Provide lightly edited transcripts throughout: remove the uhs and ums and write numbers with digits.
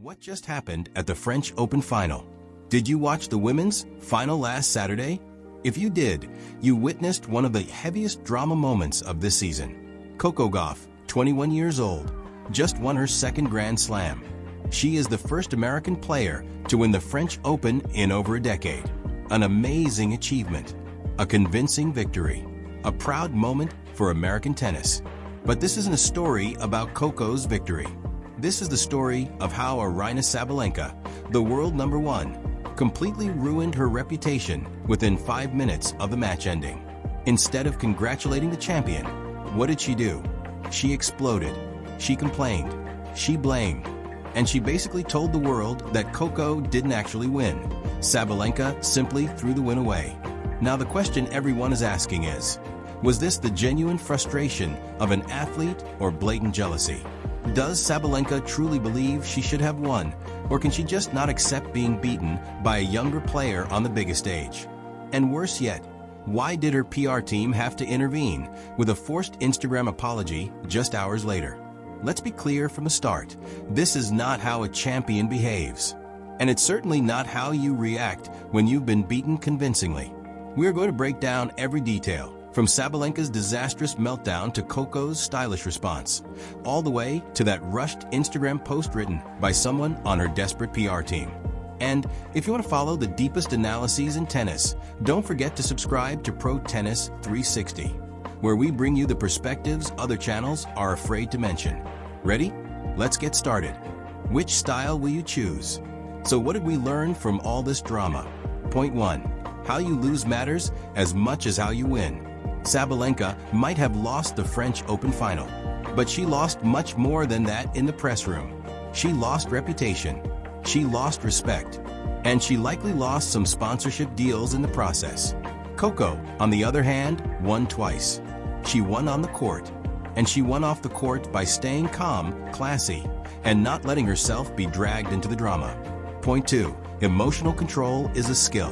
What just happened at the French Open final? Did you watch the women's final last Saturday? If you did, you witnessed one of the heaviest drama moments of this season. Coco Gauff, 21 years old, just won her second Grand Slam. She is the first American player to win the French Open in over a decade. An amazing achievement, a convincing victory, a proud moment for American tennis. But this isn't a story about Coco's victory. This is the story of how Aryna Sabalenka, the world number one, completely ruined her reputation within 5 minutes of the match ending. Instead of congratulating the champion, what did she do? She exploded. She complained. She blamed. And she basically told the world that Coco didn't actually win. Sabalenka simply threw the win away. Now the question everyone is asking is, was this the genuine frustration of an athlete or blatant jealousy? Does Sabalenka truly believe she should have won, or can she just not accept being beaten by a younger player on the biggest stage? And worse yet, why did her PR team have to intervene with a forced Instagram apology just hours later? Let's be clear from the start, this is not how a champion behaves. And it's certainly not how you react when you've been beaten convincingly. We're going to break down every detail, from Sabalenka's disastrous meltdown to Coco's stylish response, all the way to that rushed Instagram post written by someone on her desperate PR team. And if you want to follow the deepest analyses in tennis, don't forget to subscribe to Pro Tennis 360, where we bring you the perspectives other channels are afraid to mention. Ready? Let's get started. Which style will you choose? So what did we learn from all this drama? Point 1. How you lose matters as much as how you win. Sabalenka might have lost the French Open final, but she lost much more than that in the press room. She lost reputation, she lost respect, and she likely lost some sponsorship deals in the process. Coco, on the other hand, won twice. She won on the court, and she won off the court by staying calm, classy, and not letting herself be dragged into the drama. Point 2. Emotional control is a skill.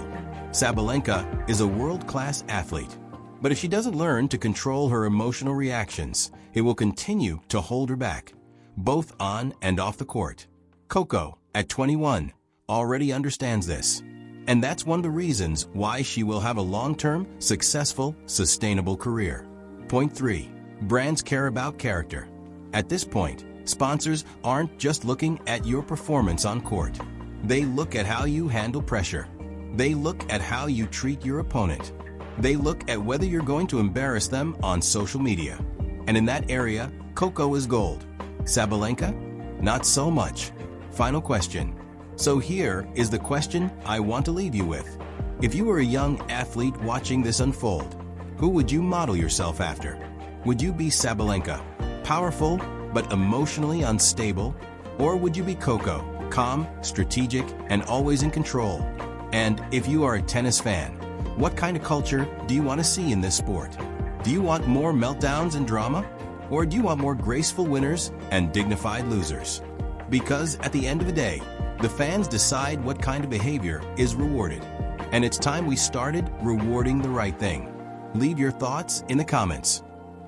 Sabalenka is a world-class athlete. But if she doesn't learn to control her emotional reactions, it will continue to hold her back, both on and off the court. Coco, at 21, already understands this. And that's one of the reasons why she will have a long-term, successful, sustainable career. Point 3. Brands care about character. At this point, sponsors aren't just looking at your performance on court. They look at how you handle pressure. They look at how you treat your opponent. They look at whether you're going to embarrass them on social media. And in that area, Coco is gold. Sabalenka? Not so much. Final question. So here is the question I want to leave you with. If you were a young athlete watching this unfold, who would you model yourself after? Would you be Sabalenka, powerful but emotionally unstable? Or would you be Coco, calm, strategic, and always in control? And if you are a tennis fan, what kind of culture do you want to see in this sport? Do you want more meltdowns and drama? Or do you want more graceful winners and dignified losers? Because at the end of the day, the fans decide what kind of behavior is rewarded. And it's time we started rewarding the right thing. Leave your thoughts in the comments.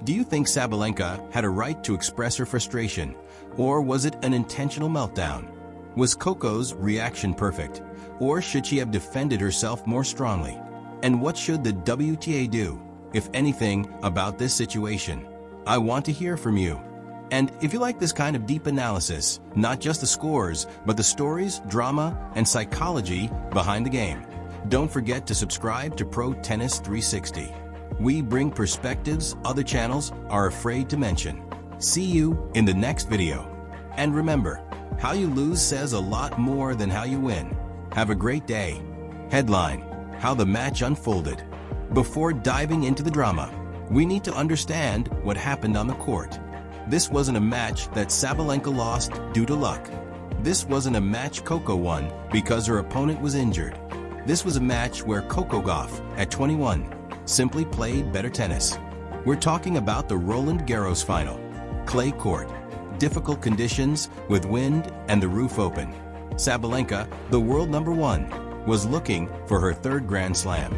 Do you think Sabalenka had a right to express her frustration? Or was it an intentional meltdown? Was Coco's reaction perfect? Or should she have defended herself more strongly? And what should the WTA do, if anything, about this situation? I want to hear from you. And if you like this kind of deep analysis, not just the scores, but the stories, drama, and psychology behind the game, don't forget to subscribe to Pro Tennis 360. We bring perspectives other channels are afraid to mention. See you in the next video. And remember, how you lose says a lot more than how you win. Have a great day. Headline: How the match unfolded. Before diving into the drama, we need to understand what happened on the court. This wasn't a match that Sabalenka lost due to luck. This wasn't a match Coco won because her opponent was injured. This was a match where Coco Gauff, at 21, simply played better tennis. We're talking about the Roland Garros final. Clay court, difficult conditions with wind and the roof open. Sabalenka, the world number one, was looking for her third Grand Slam.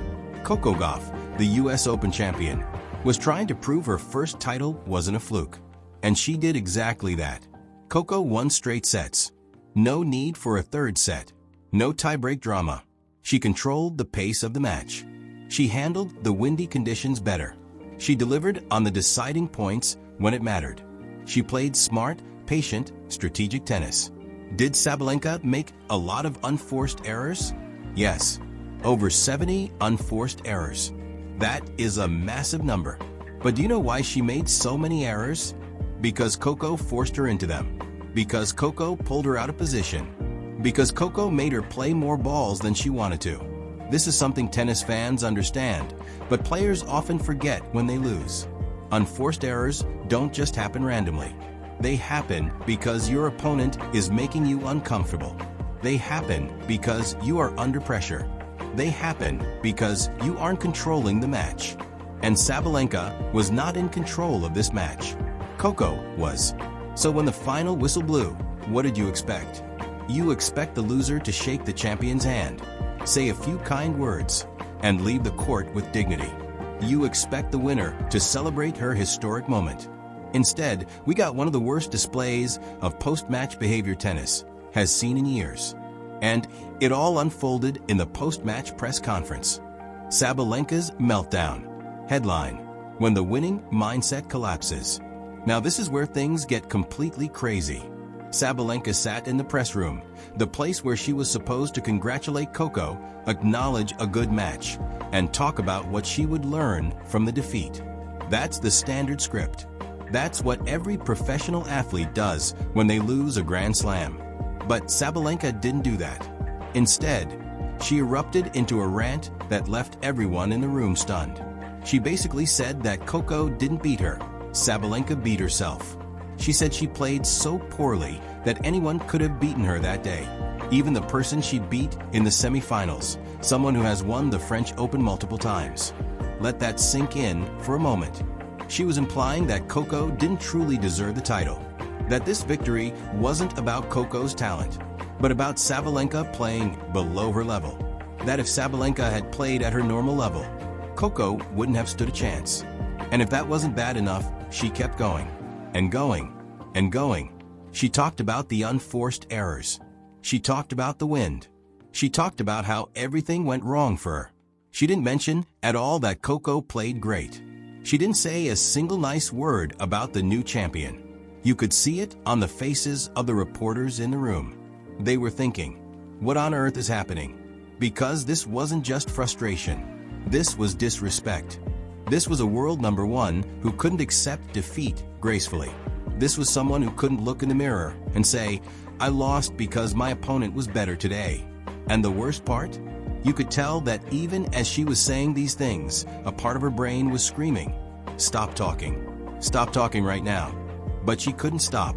Coco Gauff, the US Open champion, was trying to prove her first title wasn't a fluke. And she did exactly that. Coco won straight sets. No need for a third set. No tiebreak drama. She controlled the pace of the match. She handled the windy conditions better. She delivered on the deciding points when it mattered. She played smart, patient, strategic tennis. Did Sabalenka make a lot of unforced errors? Yes. Over 70 unforced errors. That is a massive number. But do you know why she made so many errors? Because Coco forced her into them. Because Coco pulled her out of position. Because Coco made her play more balls than she wanted to. This is something tennis fans understand, but players often forget when they lose. Unforced errors don't just happen randomly. They happen because your opponent is making you uncomfortable. They happen because you are under pressure. They happen because you aren't controlling the match. And Sabalenka was not in control of this match. Coco was. So when the final whistle blew, what did you expect? You expect the loser to shake the champion's hand, say a few kind words, and leave the court with dignity. You expect the winner to celebrate her historic moment. Instead, we got one of the worst displays of post-match behavior tennis has seen in years. And it all unfolded in the post-match press conference. Sabalenka's meltdown. Headline: When the winning mindset collapses. Now this is where things get completely crazy. Sabalenka sat in the press room, the place where she was supposed to congratulate Coco, acknowledge a good match, and talk about what she would learn from the defeat. That's the standard script. That's what every professional athlete does when they lose a Grand Slam. But Sabalenka didn't do that. Instead, she erupted into a rant that left everyone in the room stunned. She basically said that Coco didn't beat her. Sabalenka beat herself. She said she played so poorly that anyone could have beaten her that day. Even the person she beat in the semifinals, someone who has won the French Open multiple times. Let that sink in for a moment. She was implying that Coco didn't truly deserve the title, that this victory wasn't about Coco's talent, but about Sabalenka playing below her level, that if Sabalenka had played at her normal level, Coco wouldn't have stood a chance. And if that wasn't bad enough, she kept going, and going, and going. She talked about the unforced errors. She talked about the wind. She talked about how everything went wrong for her. She didn't mention at all that Coco played great. She didn't say a single nice word about the new champion. You could see it on the faces of the reporters in the room. They were thinking, what on earth is happening? Because this wasn't just frustration. This was disrespect. This was a world number one who couldn't accept defeat gracefully. This was someone who couldn't look in the mirror and say, I lost because my opponent was better today. And the worst part? You could tell that even as she was saying these things, a part of her brain was screaming, stop talking. Stop talking right now. But she couldn't stop.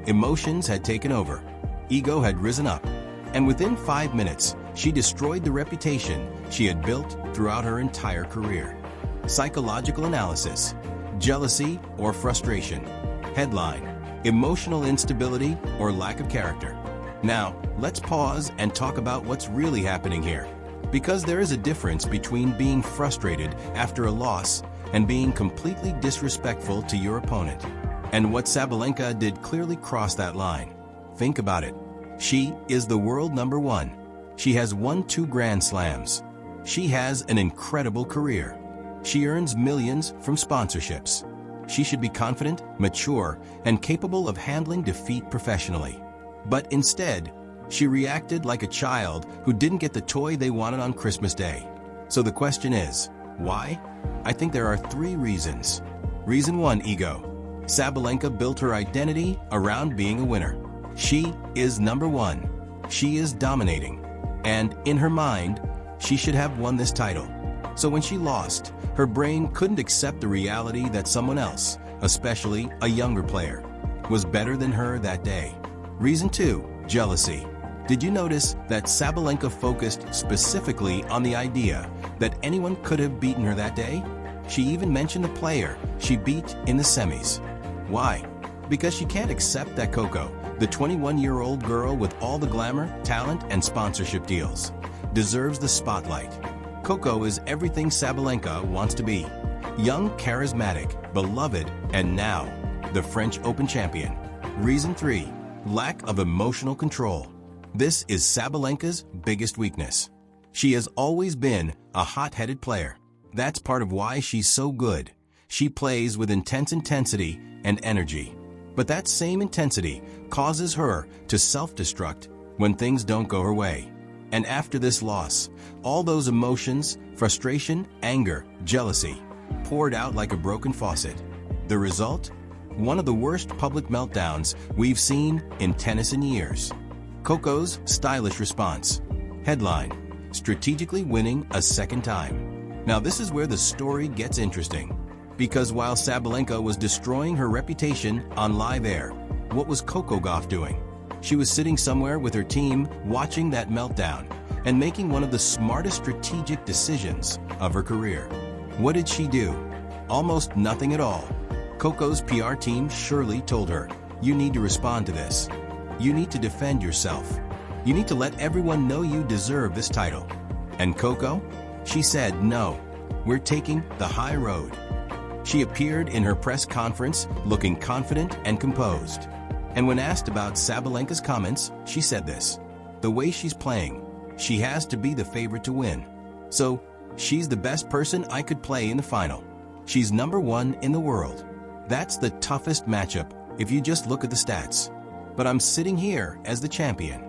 Emotions had taken over. Ego had risen up. And within 5 minutes, she destroyed the reputation she had built throughout her entire career. Psychological analysis. Jealousy or frustration. Headline: Emotional instability or lack of character. Now, let's pause and talk about what's really happening here. Because there is a difference between being frustrated after a loss and being completely disrespectful to your opponent. And what Sabalenka did clearly crossed that line. Think about it. She is the world number one. She has won 2 Grand Slams. She has an incredible career. She earns millions from sponsorships. She should be confident, mature, and capable of handling defeat professionally. But instead, she reacted like a child who didn't get the toy they wanted on Christmas Day. So the question is, why? I think there are 3 reasons. Reason 1, ego. Sabalenka built her identity around being a winner. She is number one. She is dominating. And in her mind, she should have won this title. So when she lost, her brain couldn't accept the reality that someone else, especially a younger player, was better than her that day. Reason 2, jealousy. Did you notice that Sabalenka focused specifically on the idea that anyone could have beaten her that day? She even mentioned the player she beat in the semis. Why? Because she can't accept that Coco, the 21-year-old girl with all the glamour, talent, and sponsorship deals, deserves the spotlight. Coco is everything Sabalenka wants to be. Young, charismatic, beloved, and now, the French Open champion. Reason 3, lack of emotional control. This is Sabalenka's biggest weakness. She has always been a hot-headed player. That's part of why she's so good. She plays with intense intensity and energy. But that same intensity causes her to self-destruct when things don't go her way. And after this loss, all those emotions, frustration, anger, jealousy, poured out like a broken faucet. The result? One of the worst public meltdowns we've seen in tennis in years. Coco's stylish response. Headline: strategically winning a second time. Now this is where the story gets interesting. Because while Sabalenka was destroying her reputation on live air, what was Coco Gauff doing? She was sitting somewhere with her team watching that meltdown and making one of the smartest strategic decisions of her career. What did she do? Almost nothing at all. Coco's PR team surely told her, "You need to respond to this. You need to defend yourself. You need to let everyone know you deserve this title." And Coco? She said, "No, we're taking the high road." She appeared in her press conference looking confident and composed. And when asked about Sabalenka's comments, she said this: "The way she's playing, she has to be the favorite to win. So, she's the best person I could play in the final. She's #1 in the world. That's the toughest matchup if you just look at the stats. But I'm sitting here as the champion."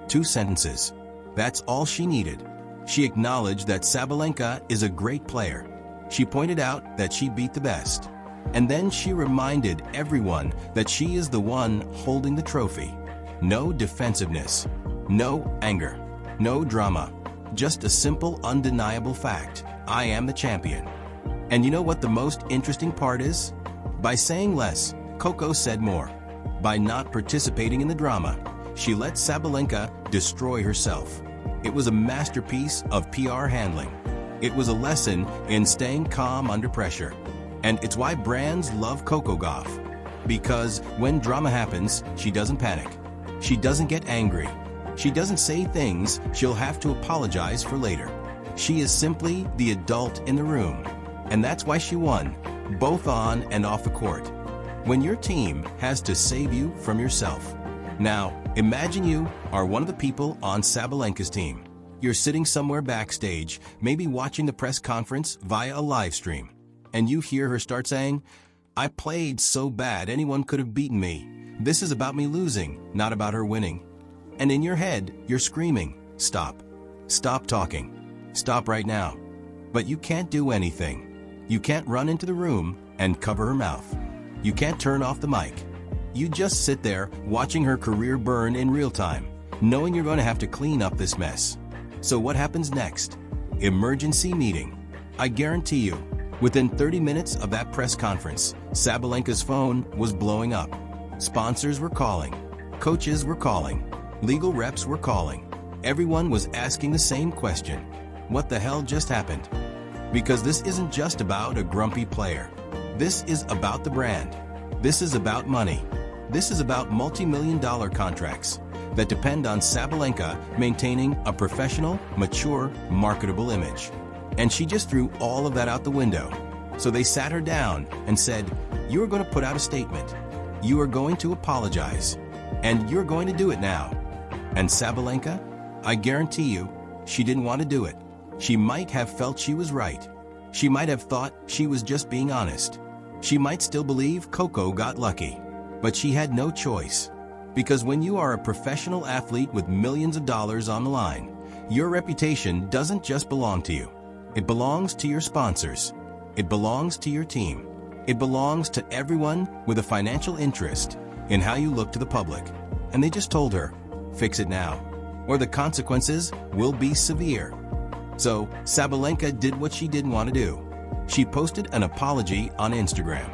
2 sentences. That's all she needed. She acknowledged that Sabalenka is a great player. She pointed out that she beat the best. And then she reminded everyone that she is the one holding the trophy. No defensiveness, no anger, no drama. Just a simple, undeniable fact: I am the champion. And you know what the most interesting part is? By saying less, Coco said more. By not participating in the drama, she let Sabalenka destroy herself. It was a masterpiece of PR handling. It was a lesson in staying calm under pressure. And it's why brands love Coco Gauff. Because when drama happens, she doesn't panic. She doesn't get angry. She doesn't say things she'll have to apologize for later. She is simply the adult in the room. And that's why she won, both on and off the court. When your team has to save you from yourself. Now, imagine you are one of the people on Sabalenka's team. You're sitting somewhere backstage, maybe watching the press conference via a live stream. And you hear her start saying, "I played so bad anyone could have beaten me. This is about me losing, not about her winning." And in your head, you're screaming, "Stop. Stop talking. Stop right now." But you can't do anything. You can't run into the room and cover her mouth. You can't turn off the mic. You just sit there watching her career burn in real time, knowing you're going to have to clean up this mess. So what happens next? Emergency meeting. I guarantee you, within 30 minutes of that press conference, Sabalenka's phone was blowing up. Sponsors were calling. Coaches were calling. Legal reps were calling. Everyone was asking the same question: what the hell just happened? Because this isn't just about a grumpy player. This is about the brand. This is about money. This is about multi-million-dollar contracts that depend on Sabalenka maintaining a professional, mature, marketable image. And she just threw all of that out the window. So they sat her down and said, "You are going to put out a statement. You are going to apologize. And you're going to do it now." And Sabalenka, I guarantee you, she didn't want to do it. She might have felt she was right. She might have thought she was just being honest. She might still believe Coco got lucky. But she had no choice. Because when you are a professional athlete with millions of dollars on the line, your reputation doesn't just belong to you. It belongs to your sponsors. It belongs to your team. It belongs to everyone with a financial interest in how you look to the public. And they just told her, fix it now, or the consequences will be severe. So Sabalenka did what she didn't want to do. She posted an apology on Instagram.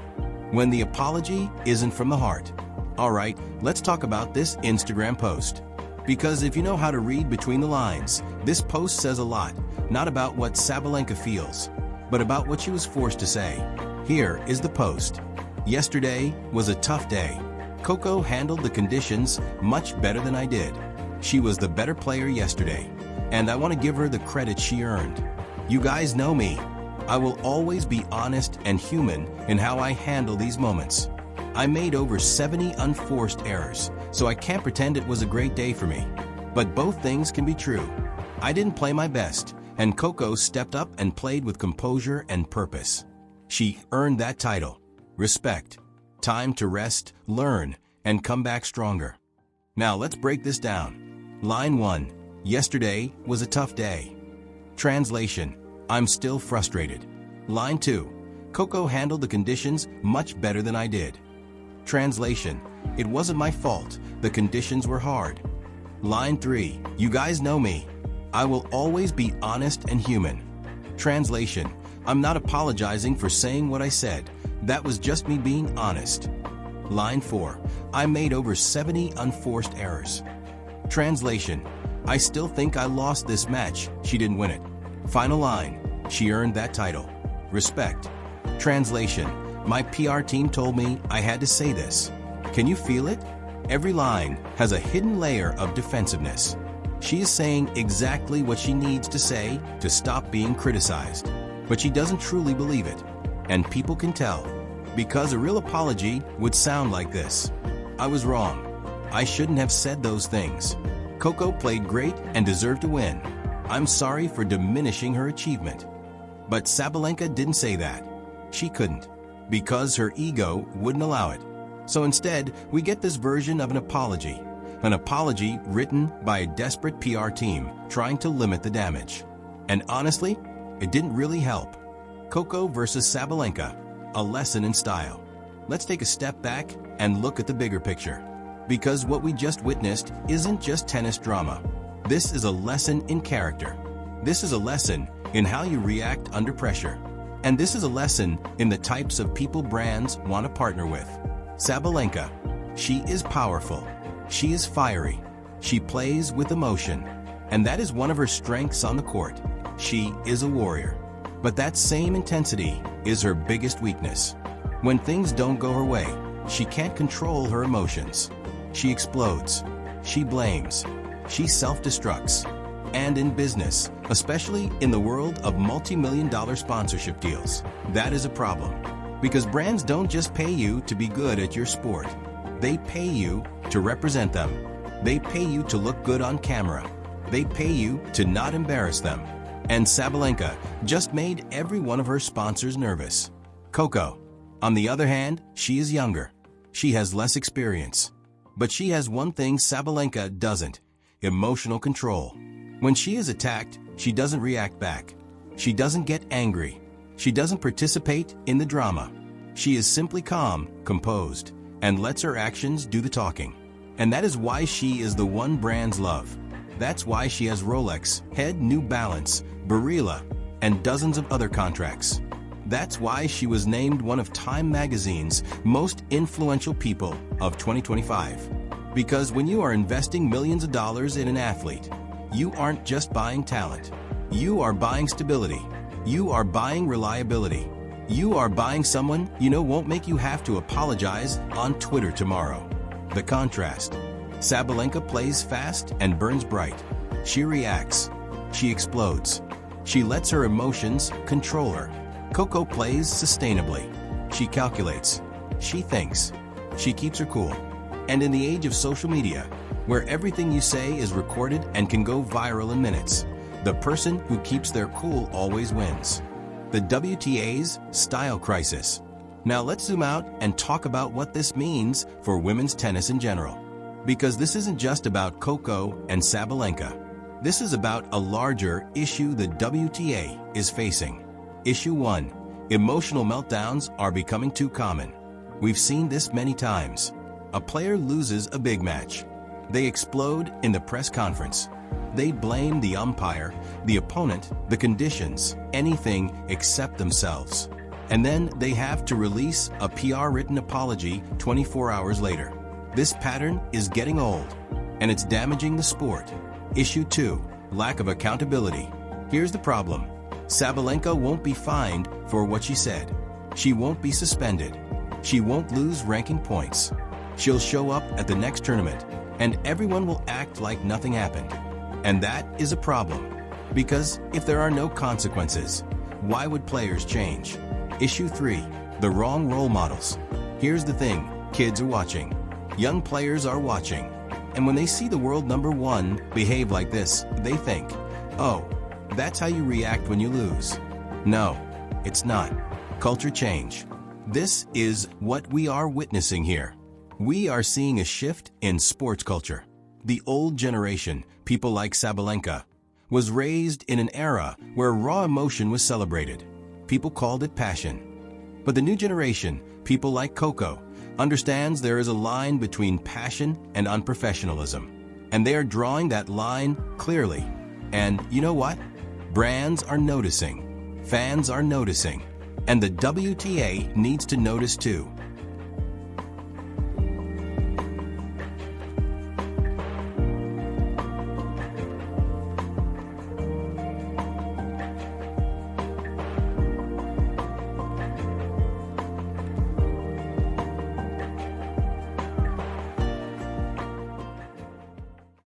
When the apology isn't from the heart. All right, let's talk about this Instagram post. Because if you know how to read between the lines, this post says a lot, not about what Sabalenka feels, but about what she was forced to say. Here is the post. Yesterday was a tough day. Coco handled the conditions much better than I did. She was the better player yesterday, and I want to give her the credit she earned. You guys know me. I will always be honest and human in how I handle these moments. I made over 70 unforced errors, so I can't pretend it was a great day for me. But both things can be true. I didn't play my best, and Coco stepped up and played with composure and purpose. She earned that title. Respect. Time to rest, learn, and come back stronger. Now let's break this down. Line 1. Yesterday was a tough day. Translation. I'm still frustrated. Line 2. Coco handled the conditions much better than I did. Translation. It wasn't my fault. The conditions were hard. Line 3. You guys know me. I will always be honest and human. Translation. I'm not apologizing for saying what I said. That was just me being honest. Line 4. I made over 70 unforced errors. Translation. I still think I lost this match. She didn't win it. Final line. She earned that title. Respect. Translation. My PR team told me I had to say this. Can you feel it? Every line has a hidden layer of defensiveness. She is saying exactly what she needs to say to stop being criticized. But she doesn't truly believe it. And people can tell. Because a real apology would sound like this. I was wrong. I shouldn't have said those things. Coco played great and deserved to win. I'm sorry for diminishing her achievement. But Sabalenka didn't say that. She couldn't. Because her ego wouldn't allow it. So instead, we get this version of an apology. An apology written by a desperate PR team trying to limit the damage. And honestly, it didn't really help. Coco versus Sabalenka, a lesson in style. Let's take a step back and look at the bigger picture. Because what we just witnessed isn't just tennis drama. This is a lesson in character. This is a lesson in how you react under pressure. And this is a lesson in the types of people brands want to partner with. Sabalenka, she is powerful. She is fiery. She plays with emotion. And that is one of her strengths on the court. She is a warrior. But that same intensity is her biggest weakness. When things don't go her way, she can't control her emotions. She explodes. She blames. She self-destructs. And in business, especially in the world of multi-million-dollar sponsorship deals, that is a problem. Because brands don't just pay you to be good at your sport. They pay you to represent them. They pay you to look good on camera. They pay you to not embarrass them. And Sabalenka just made every one of her sponsors nervous. Coco, on the other hand, she is younger. She has less experience. But she has one thing Sabalenka doesn't: emotional control. When she is attacked, she doesn't react back. She doesn't get angry. She doesn't participate in the drama. She is simply calm, composed, and lets her actions do the talking. And that is why she is the one brands love. That's why she has Rolex, Head, New Balance, Barilla, and dozens of other contracts. That's why she was named one of Time magazine's most influential people of 2025. Because when you are investing millions of dollars in an athlete, you aren't just buying talent. You are buying stability. You are buying reliability. You are buying someone you know won't make you have to apologize on Twitter tomorrow. The contrast. Sabalenka plays fast and burns bright. She reacts. She explodes. She lets her emotions control her. Coco plays sustainably. She calculates. She thinks. She keeps her cool. And in the age of social media, where everything you say is recorded and can go viral in minutes, the person who keeps their cool always wins. The WTA's style crisis. Now let's zoom out and talk about what this means for women's tennis in general. Because this isn't just about Coco and Sabalenka. This is about a larger issue the WTA is facing. Issue 1. Emotional meltdowns are becoming too common. We've seen this many times. A player loses a big match. They explode in the press conference. They blame the umpire, the opponent, the conditions, anything except themselves. And then they have to release a PR-written apology 24 hours later. This pattern is getting old, and it's damaging the sport. Issue 2. Lack of accountability. Here's the problem. Sabalenka won't be fined for what she said. She won't be suspended. She won't lose ranking points. She'll show up at the next tournament, and everyone will act like nothing happened. And that is a problem. Because if there are no consequences, why would players change? Issue 3. The wrong role models. Here's the thing. Kids are watching. Young players are watching. And when they see the world number one behave like this, they think, oh, that's how you react when you lose. No, it's not. Culture change. This is what we are witnessing here. We are seeing a shift in sports culture. The old generation, people like Sabalenka, was raised in an era where raw emotion was celebrated. People called it passion. But the new generation, people like Coco, understands there is a line between passion and unprofessionalism. And they are drawing that line clearly. And you know what? Brands are noticing. Fans are noticing. And the WTA needs to notice too.